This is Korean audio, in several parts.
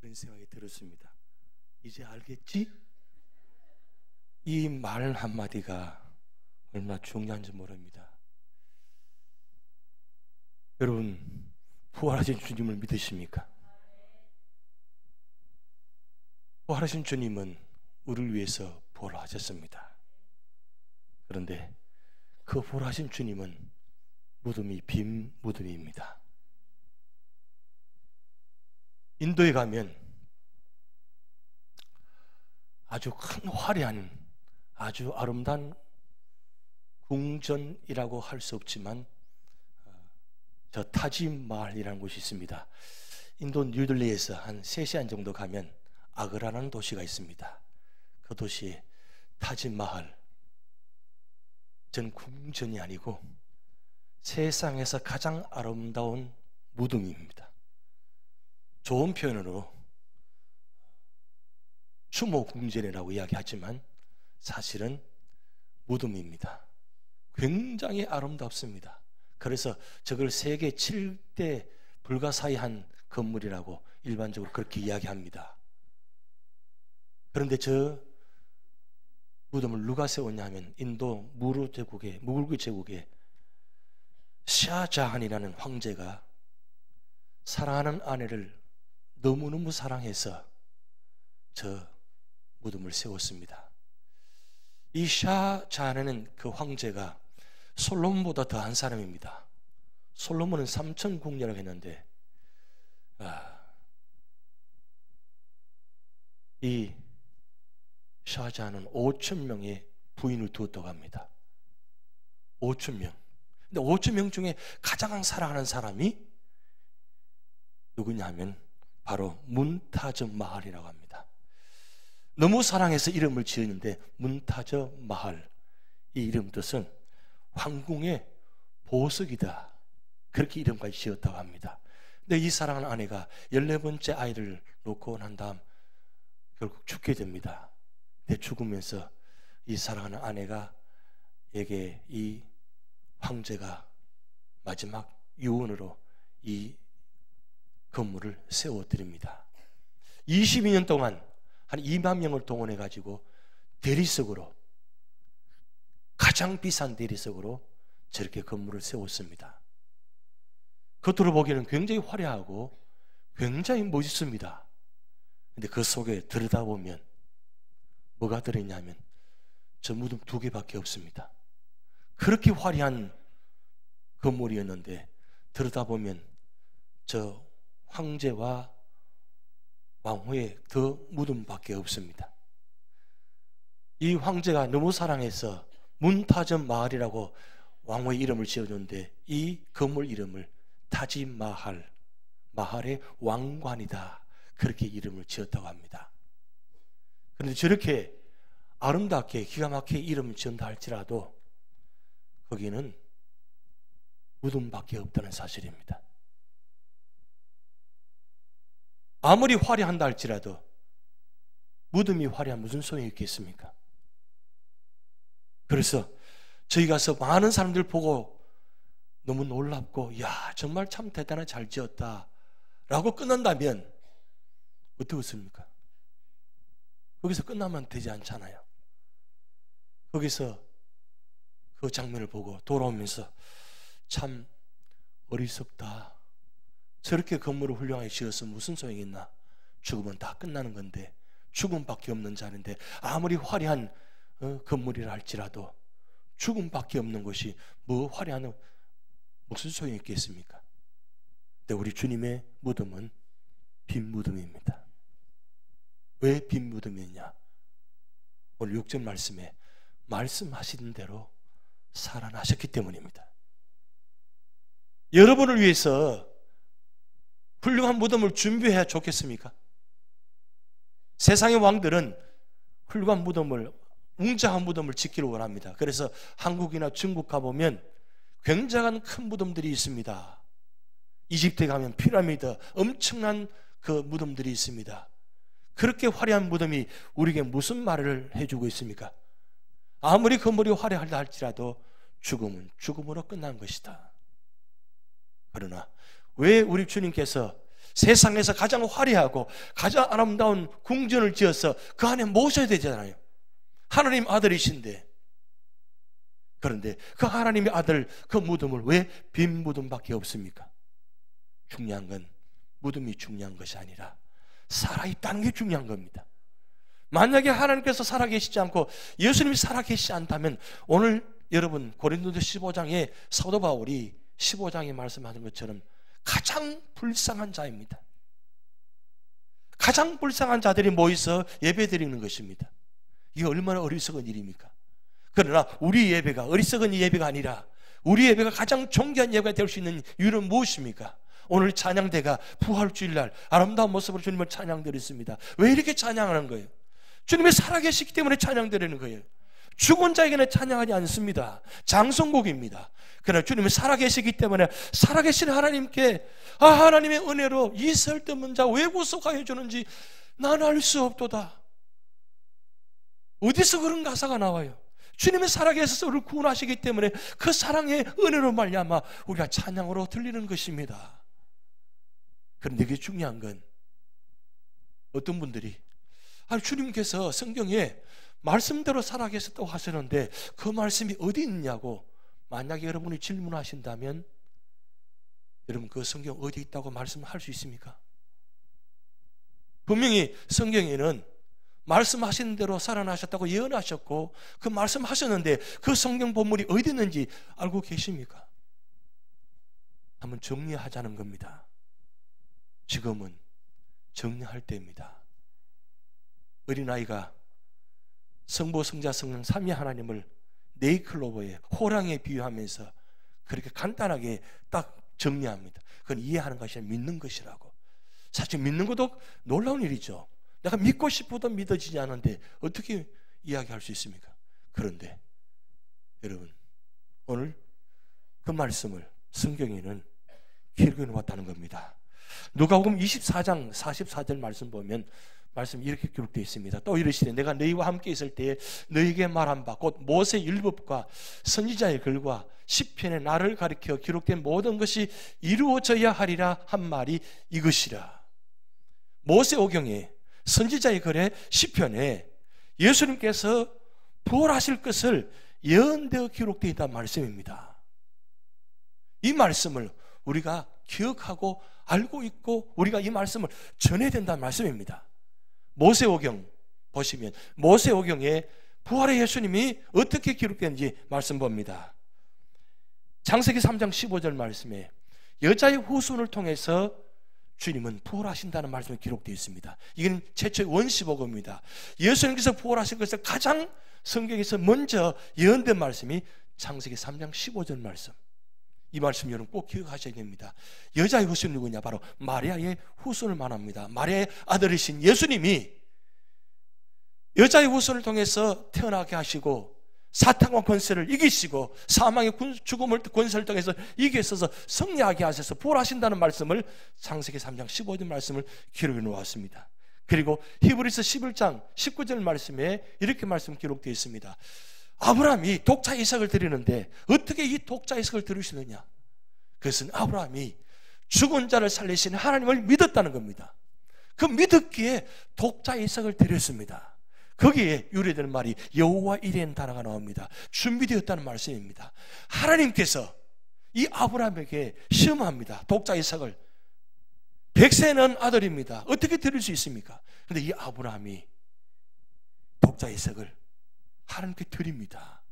그런 생각이 들었습니다. 이제 알겠지? 이 말 한마디가 얼마나 중요한지 모릅니다. 여러분, 부활하신 주님을 믿으십니까? 부활하신 주님은 우리를 위해서 부활하셨습니다. 그런데 그 부활하신 주님은 무덤이 빈 무덤입니다. 인도에 가면 아주 큰 화려한 아주 아름다운 궁전이라고 할 수 없지만 저 타지마할이라는 곳이 있습니다. 인도 뉴델리에서 한 3시간 정도 가면 아그라라는 도시가 있습니다. 그 도시에 타지마할, 전 궁전이 아니고 세상에서 가장 아름다운 무덤입니다. 좋은 표현으로 추모궁전이라고 이야기하지만 사실은 무덤입니다. 굉장히 아름답습니다. 그래서 저걸 세계 7대 불가사의한 건물이라고 일반적으로 그렇게 이야기합니다. 그런데 저 무덤을 누가 세웠냐 하면 인도 무굴 제국의 샤자한이라는 황제가 사랑하는 아내를 너무너무 사랑해서 저 무덤을 세웠습니다. 이 샤자한은 그 황제가 솔로몬보다 더한 사람입니다. 솔로몬은 3천 궁녀를 했는데 이 샤자한은 5천 명의 부인을 두었다고 합니다. 5천 명. 근데 5천 명 중에 가장 사랑하는 사람이 누구냐 하면 바로 문타저 마할이라고 합니다. 너무 사랑해서 이름을 지었는데 문타저 마할, 이 이름 뜻은 황궁의 보석이다, 그렇게 이름까지 지었다고 합니다. 근데 이 사랑하는 아내가 14번째 아이를 놓고 난 다음 결국 죽게 됩니다. 근데 죽으면서 이 사랑하는 아내가 에게 이 황제가 마지막 유언으로 이 건물을 세워드립니다. 22년 동안 한 2만 명을 동원해 가지고 대리석으로, 가장 비싼 대리석으로 저렇게 건물을 세웠습니다. 겉으로 보기에는 굉장히 화려하고 굉장히 멋있습니다. 근데 그 속에 들여다보면 뭐가 들어있냐면 저 무덤 2개밖에 없습니다. 그렇게 화려한 건물이었는데 들여다보면 저 황제와 왕후의 더 무덤밖에 없습니다. 이 황제가 너무 사랑해서 문타저 마할이라고 왕후의 이름을 지어줬는데 이 건물 이름을 타지마할, 마할의 왕관이다, 그렇게 이름을 지었다고 합니다. 그런데 저렇게 아름답게 기가 막히게 이름을 지은다 할지라도 거기는 무덤밖에 없다는 사실입니다. 아무리 화려한다 할지라도 무덤이 화려한 무슨 소용이 있겠습니까? 그래서 저희 가서 많은 사람들 보고 너무 놀랍고, 야, 정말 참 대단하게 잘 지었다 라고 끝난다면 어떻겠습니까? 거기서 끝나면 되지 않잖아요. 거기서 그 장면을 보고 돌아오면서 참 어리석다, 저렇게 건물을 훌륭하게 지어서 무슨 소용이 있나, 죽으면 다 끝나는 건데, 죽음밖에 없는 자리인데 아무리 화려한 건물이라 할지라도 죽음밖에 없는 것이 뭐 화려한 무슨 소용이 있겠습니까? 근데 우리 주님의 무덤은 빈 무덤입니다. 왜 빈 무덤이냐? 오늘 6절 말씀에 말씀하신 대로 살아나셨기 때문입니다. 여러분을 위해서 훌륭한 무덤을 준비해야 좋겠습니까? 세상의 왕들은 훌륭한 무덤을, 웅장한 무덤을 짓기를 원합니다. 그래서 한국이나 중국 가보면 굉장한 큰 무덤들이 있습니다. 이집트에 가면 피라미드, 엄청난 그 무덤들이 있습니다. 그렇게 화려한 무덤이 우리에게 무슨 말을 해주고 있습니까? 아무리 건물이 화려하다 할지라도 죽음은 죽음으로 끝난 것이다. 그러나 왜 우리 주님께서 세상에서 가장 화려하고 가장 아름다운 궁전을 지어서 그 안에 모셔야 되잖아요. 하나님 아들이신데. 그런데 그 하나님의 아들 그 무덤을 왜 빈 무덤밖에 없습니까? 중요한 건 무덤이 중요한 것이 아니라 살아있다는 게 중요한 겁니다. 만약에 하나님께서 살아계시지 않고 예수님이 살아계시지 않다면 오늘 여러분 고린도서 15장에 사도 바울이 15장에 말씀하는 것처럼 가장 불쌍한 자입니다. 가장 불쌍한 자들이 모여서 예배드리는 것입니다. 이게 얼마나 어리석은 일입니까? 그러나 우리 예배가 어리석은 예배가 아니라 우리 예배가 가장 존귀한 예배가 될 수 있는 이유는 무엇입니까? 오늘 찬양대가 부활주일날 아름다운 모습으로 주님을 찬양드렸습니다. 왜 이렇게 찬양하는 거예요? 주님이 살아계시기 때문에 찬양드리는 거예요. 죽은 자에게는 찬양하지 않습니다. 장성곡입니다. 그러나 주님이 살아계시기 때문에 살아계신 하나님께 하나님의 은혜로 이 쓸데없는 자 왜 구속하여 주는지 난 알 수 없도다. 어디서 그런 가사가 나와요? 주님이 살아계셔서 우리를 구원하시기 때문에 그 사랑의 은혜로 말미암아 우리가 찬양으로 들리는 것입니다. 그런데 이게 중요한 건 어떤 분들이 주님께서 성경에 말씀대로 살아계셨다고 하시는데 그 말씀이 어디 있냐고 만약에 여러분이 질문하신다면 여러분 그 성경 어디 있다고 말씀할 수 있습니까? 분명히 성경에는 말씀하신 대로 살아나셨다고 예언하셨고 그 말씀하셨는데 그 성경 본문이 어디 있는지 알고 계십니까? 한번 정리하자는 겁니다. 지금은 정리할 때입니다. 어린아이가 성부, 성자, 성령 삼위 하나님을 네이클로버에 호랑이에 비유하면서 그렇게 간단하게 딱 정리합니다. 그건 이해하는 것이 아니라 믿는 것이라고. 사실 믿는 것도 놀라운 일이죠. 내가 믿고 싶어도 믿어지지 않는데 어떻게 이야기할 수 있습니까? 그런데 여러분 오늘 그 말씀을 성경에는 기록해 놓았다는 겁니다. 누가복음 24장 44절 말씀 보면 말씀 이렇게 기록되어 있습니다. 또 이르시되 내가 너희와 함께 있을 때에 너희에게 말한 바 곧 모세의 율법과 선지자의 글과 시편에 나를 가리켜 기록된 모든 것이 이루어져야 하리라 한 말이 이것이라. 모세오경에 선지자의 글에 시편에 예수님께서 부활하실 것을 예언되어 기록되어 있다는 말씀입니다. 이 말씀을 우리가 기억하고 알고 있고 우리가 이 말씀을 전해야 된다는 말씀입니다. 모세오경 보시면 모세오경에 부활의 예수님이 어떻게 기록되는지 말씀 봅니다. 창세기 3장 15절 말씀에 여자의 후손을 통해서 주님은 부활하신다는 말씀이 기록되어 있습니다. 이건 최초의 원시복음입니다. 예수님께서 부활하신 것을 가장 성경에서 먼저 예언된 말씀이 창세기 3장 15절 말씀. 이 말씀 여러분 꼭 기억하셔야 됩니다. 여자의 후손이 누구냐? 바로 마리아의 후손을 말합니다. 마리아의 아들이신 예수님이 여자의 후손을 통해서 태어나게 하시고 사탄과 권세를 이기시고 사망의 죽음을 권세를 통해서 이기셔서 승리하게 하셔서 부활하신다는 말씀을 창세기 3장 15절 말씀을 기록해 놓았습니다. 그리고 히브리서 11장 19절 말씀에 이렇게 말씀 기록되어 있습니다. 아브라함이 독자 이삭을 드리는데 어떻게 이 독자 이삭을 드리시느냐? 그것은 아브라함이 죽은 자를 살리신 하나님을 믿었다는 겁니다. 그 믿었기에 독자 이삭을 드렸습니다. 거기에 유래되는 말이 여호와 이레는 단어가 나옵니다. 준비되었다는 말씀입니다. 하나님께서 이 아브라함에게 시험합니다. 독자 이삭을 100세 는 아들입니다. 어떻게 드릴 수 있습니까? 그런데 이 아브라함이 독자 이삭을 하나님께 드립니다.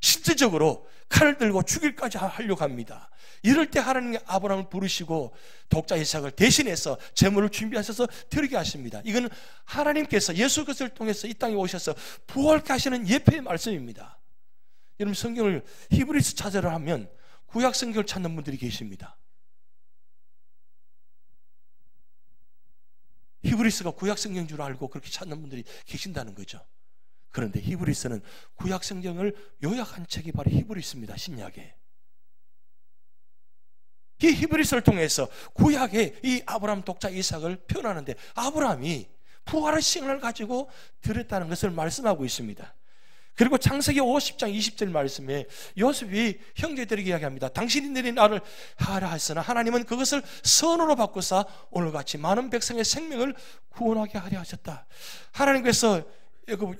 실질적으로 칼을 들고 죽일까지 하려고 합니다. 이럴 때 하나님이 아브라함을 부르시고 독자 이삭을 대신해서 제물을 준비하셔서 드리게 하십니다. 이건 하나님께서 예수 그리스도를 통해서 이 땅에 오셔서 부활케 하시는 예표의 말씀입니다. 여러분 성경을 히브리서 찾으려 하면 구약 성경을 찾는 분들이 계십니다. 히브리서가 구약 성경인 줄 알고 그렇게 찾는 분들이 계신다는 거죠. 그런데 히브리서는 구약 성경을 요약한 책이 바로 히브리서입니다. 신약에. 이 히브리서를 통해서 구약의 이 아브라함 독자 이삭을 표현하는데 아브라함이 부활의 시간을 가지고 드렸다는 것을 말씀하고 있습니다. 그리고 창세기 50장 20절 말씀에 요셉이 형제들에게 이야기합니다. 당신들이 나를 하라 했으나 하나님은 그것을 선으로 바꾸사 오늘같이 많은 백성의 생명을 구원하게 하려 하셨다. 하나님께서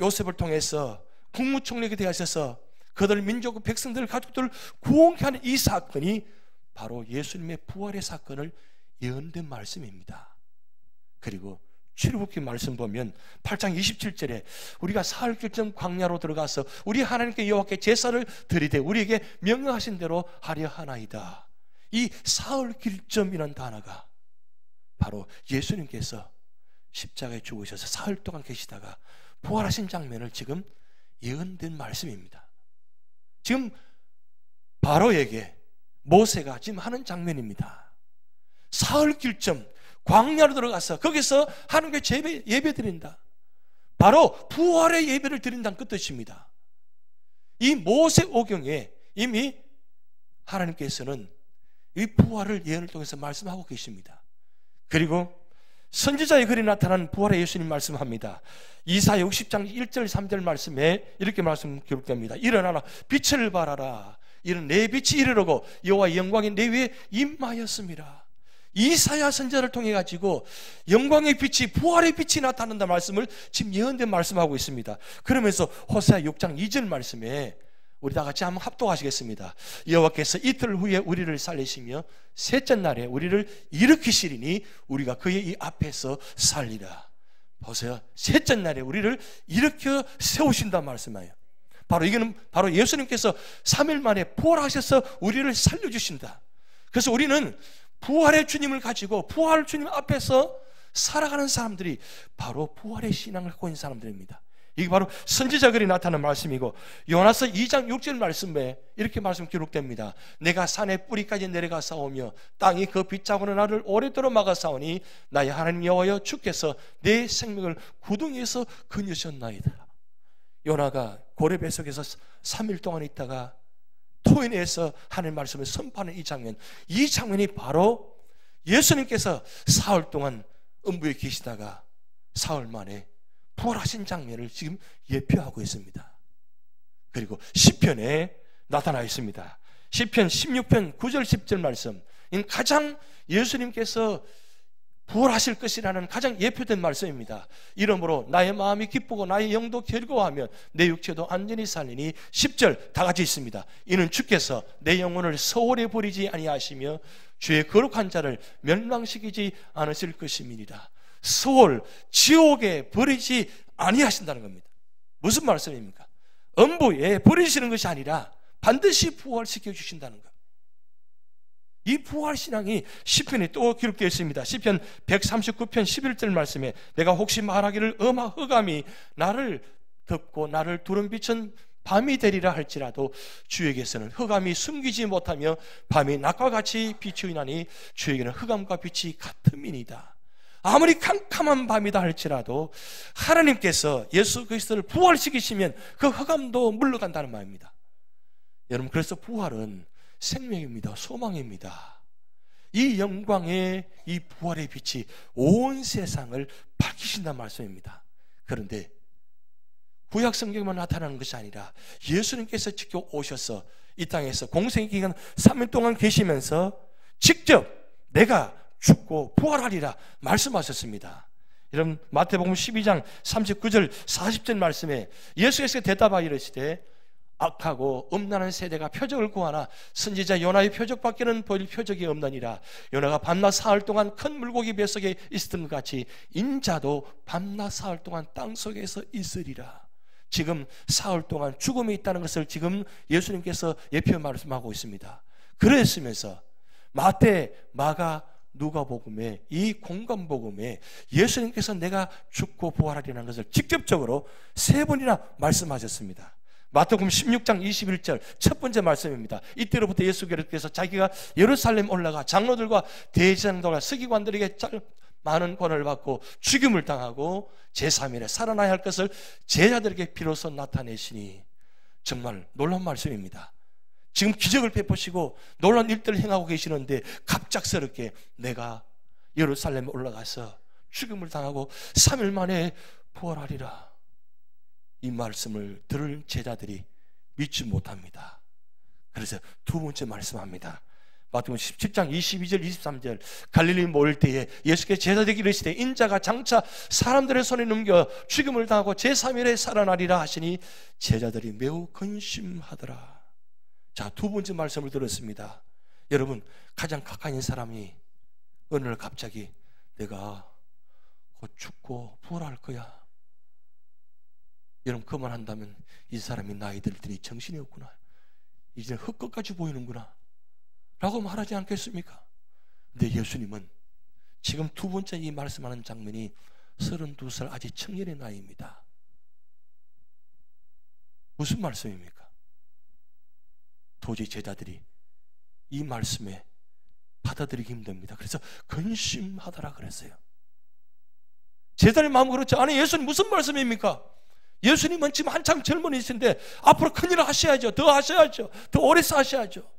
요셉을 통해서 국무총리에게 대하셔서 그들 민족 백성들 가족들을 구원케 하는 이 사건이 바로 예수님의 부활의 사건을 예언된 말씀입니다. 그리고 출애굽기 말씀 보면 8장 27절에 우리가 사흘길쯤 광야로 들어가서 우리 하나님께 여호와께 제사를 드리되 우리에게 명령하신 대로 하려 하나이다. 이 사흘길쯤이라는 단어가 바로 예수님께서 십자가에 죽으셔서 사흘 동안 계시다가 부활하신 장면을 지금 예언된 말씀입니다. 지금 바로에게 모세가 지금 하는 장면입니다. 사흘길쯤 광야로 들어가서 거기서 하나님께 예배 드린다. 바로 부활의 예배를 드린다는 그 뜻입니다. 이 모세오경에 이미 하나님께서는 이 부활을 예언을 통해서 말씀하고 계십니다. 그리고 선지자의 글이 나타난 부활의 예수님 말씀합니다. 이사야 60장 1절 3절 말씀에 이렇게 말씀 기록됩니다. 일어나라 빛을 발하라. 이는 내 빛이 이르르고 여호와의 영광이 내 위에 임하였습니다. 이사야 선지자를 통해 가지고 영광의 빛이 부활의 빛이 나타난다 말씀을 지금 예언된 말씀하고 있습니다. 그러면서 호세아 6장 2절 말씀에 우리 다 같이 한번 합독하시겠습니다. 여호와께서 이틀 후에 우리를 살리시며 셋째 날에 우리를 일으키시리니 우리가 그의 이 앞에서 살리라. 보세요. 셋째 날에 우리를 일으켜 세우신다 말씀이에요. 바로 이거는 바로 예수님께서 3일 만에 부활하셔서 우리를 살려주신다. 그래서 우리는 부활의 주님을 가지고 부활 주님 앞에서 살아가는 사람들이 바로 부활의 신앙을 갖고 있는 사람들입니다. 이게 바로 선지자 글이 나타나는 말씀이고 요나서 2장 6절 말씀에 이렇게 말씀 기록됩니다. 내가 산의 뿌리까지 내려가 싸우며 땅이 그 빛자고는 나를 오래도록 막아 싸우니 나의 하나님 여호와여 주께서 내 생명을 구덩이에서 건지셨나이다. 요나가 고래 뱃속에서 3일 동안 있다가 토인에서 하나님 말씀을 선포하는 이 장면이 바로 예수님께서 사흘 동안 음부에 계시다가 사흘 만에 부활하신 장면을 지금 예표하고 있습니다. 그리고 시편에 나타나 있습니다. 시편 16편 9절 10절 말씀, 가장 예수님께서 부활하실 것이라는 가장 예표된 말씀입니다. 이러므로 나의 마음이 기쁘고 나의 영도 즐거워하며 내 육체도 안전히 살리니 10절 다 같이 있습니다. 이는 주께서 내 영혼을 서울에 버리지 아니하시며 주의 거룩한 자를 멸망시키지 않으실 것임이니라. 서울, 지옥에 버리지 아니하신다는 겁니다. 무슨 말씀입니까? 음부에 버리시는 것이 아니라 반드시 부활시켜 주신다는 것. 이 부활신앙이 시편에 또 기록되어 있습니다. 시편 139편 11절 말씀에 내가 혹시 말하기를 흑암이 나를 덮고 나를 두름비춘 밤이 되리라 할지라도 주에게서는 흑암이 숨기지 못하며 밤이 낮과 같이 빛이 나니 주에게는 흑암과 빛이 같음이니이다. 아무리 캄캄한 밤이다 할지라도 하나님께서 예수 그리스도를 부활시키시면 그 흑암도 물러간다는 말입니다. 여러분, 그래서 부활은 생명입니다. 소망입니다. 이 영광의 이 부활의 빛이 온 세상을 밝히신다는 말씀입니다. 그런데 구약 성경만 나타나는 것이 아니라 예수님께서 직접 오셔서 이 땅에서 공생의 기간 3년 동안 계시면서 직접 내가 죽고 부활하리라 말씀하셨습니다. 여러분, 마태복음 12장 39절 40절 말씀에 예수께서 대답하여 이르시되 악하고 음란한 세대가 표적을 구하나 선지자 요나의 표적밖에는 보일 표적이 없느니라. 요나가 밤낮 사흘 동안 큰 물고기 뱃속에 있었던 것 같이 인자도 밤낮 사흘 동안 땅속에서 있으리라. 지금 사흘 동안 죽음이 있다는 것을 지금 예수님께서 예표 말씀하고 있습니다. 그랬으면서 마태, 마가, 누가복음에 이 공간복음에 예수님께서 내가 죽고 부활하리라는 것을 직접적으로 3번이나 말씀하셨습니다. 마태복음 16장 21절 첫 번째 말씀입니다. 이때로부터 예수께서 자기가 예루살렘 올라가 장로들과 대제사장들과 서기관들에게 많은 권한을 받고 죽임을 당하고 제3일에 살아나야 할 것을 제자들에게 비로소 나타내시니, 정말 놀라운 말씀입니다. 지금 기적을 베푸시고 놀라운 일들을 행하고 계시는데 갑작스럽게 내가 예루살렘에 올라가서 죽임을 당하고 3일 만에 부활하리라. 이 말씀을 들을 제자들이 믿지 못합니다. 그래서 두 번째 말씀합니다. 마태복음 17장 22절 23절 갈릴리 모일 때에 예수께서 제자들에게 이르시되 인자가 장차 사람들의 손에 넘겨 죽임을 당하고 제3일에 살아나리라 하시니 제자들이 매우 근심하더라. 자, 두 번째 말씀을 들었습니다. 여러분, 가장 가까이 있는 사람이 어느 날 갑자기 내가 곧 죽고 부활할 거야. 여러분, 그만한다면 이 사람이 나이 들더니 정신이 없구나, 이제 흙것까지 보이는구나 라고 말하지 않겠습니까? 근데 예수님은 지금 두 번째 이 말씀하는 장면이 32살 아직 청년의 나이입니다. 무슨 말씀입니까? 도저히 제자들이 이 말씀에 받아들이기 힘듭니다. 그래서 근심하더라 그랬어요. 제자들의 마음은 그렇죠. 아니, 예수님 무슨 말씀입니까? 예수님은 지금 한참 젊은이신데 앞으로 큰일 하셔야죠. 더 하셔야죠. 더 오래 사셔야죠.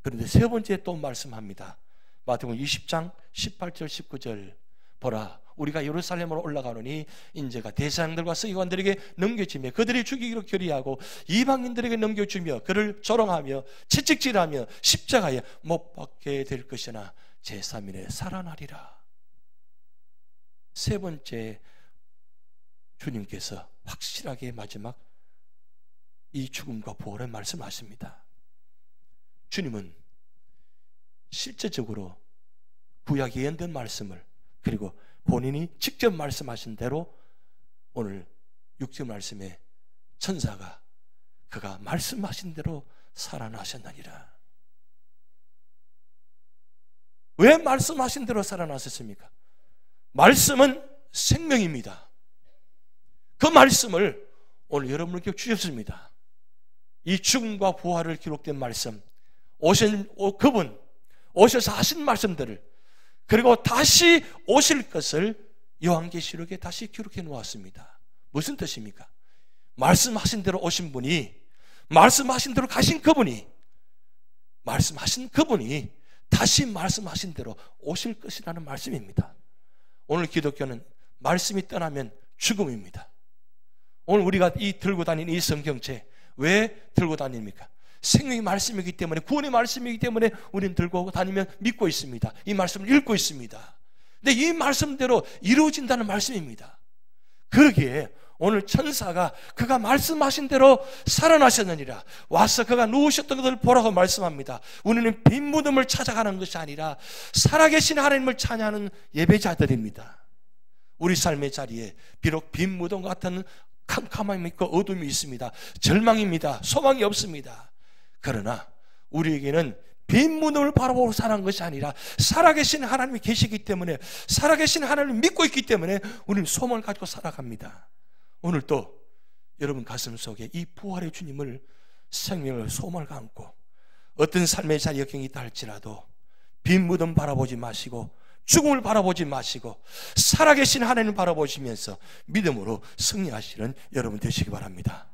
그런데 세 번째 또 말씀합니다. 마태복음 20장 18절 19절 보라, 우리가 예루살렘으로 올라가노니 인재가 대사장들과 서기관들에게 넘겨지며 그들이 죽이기로 결의하고 이방인들에게 넘겨주며 그를 조롱하며 채찍질하며 십자가에 못 박게 될 것이나 제3일에 살아나리라. 세 번째, 주님께서 확실하게 마지막 이 죽음과 부활을 말씀하십니다. 주님은 실제적으로 구약 예언된 말씀을, 그리고 본인이 직접 말씀하신 대로 오늘 6절 말씀에 천사가 그가 말씀하신 대로 살아나셨느니라. 왜 말씀하신 대로 살아나셨습니까? 말씀은 생명입니다. 그 말씀을 오늘 여러분께 주셨습니다. 이 죽음과 부활을 기록된 말씀, 그분 오셔서 하신 말씀들을, 그리고 다시 오실 것을 요한계시록에 다시 기록해 놓았습니다. 무슨 뜻입니까? 말씀하신 대로 오신 분이, 말씀하신 대로 가신 그분이, 말씀하신 그분이 다시 말씀하신 대로 오실 것이라는 말씀입니다. 오늘 기독교는 말씀이 떠나면 죽음입니다. 오늘 우리가 이 들고 다니는 이 성경책 왜 들고 다닙니까? 생명의 말씀이기 때문에, 구원의 말씀이기 때문에 우리는 들고 다니면 믿고 있습니다. 이 말씀을 읽고 있습니다. 근데 이 말씀대로 이루어진다는 말씀입니다. 그러기에 오늘 천사가 그가 말씀하신 대로 살아나셨느니라, 와서 그가 누우셨던 것을 보라고 말씀합니다. 우리는 빈 무덤을 찾아가는 것이 아니라 살아계신 하나님을 찬양하는 예배자들입니다. 우리 삶의 자리에 비록 빈 무덤 같은 캄캄함이 있고 어둠이 있습니다. 절망입니다. 소망이 없습니다. 그러나 우리에게는 빈 무덤을 바라보고 사는 것이 아니라 살아계신 하나님이 계시기 때문에, 살아계신 하나님을 믿고 있기 때문에 우리는 소망을 가지고 살아갑니다. 오늘 또 여러분 가슴 속에 이 부활의 주님을, 생명을, 소망을 안고 어떤 삶의 자리 역경이 있다 할지라도 빈 무덤 바라보지 마시고 죽음을 바라보지 마시고 살아계신 하나님을 바라보시면서 믿음으로 승리하시는 여러분 되시기 바랍니다.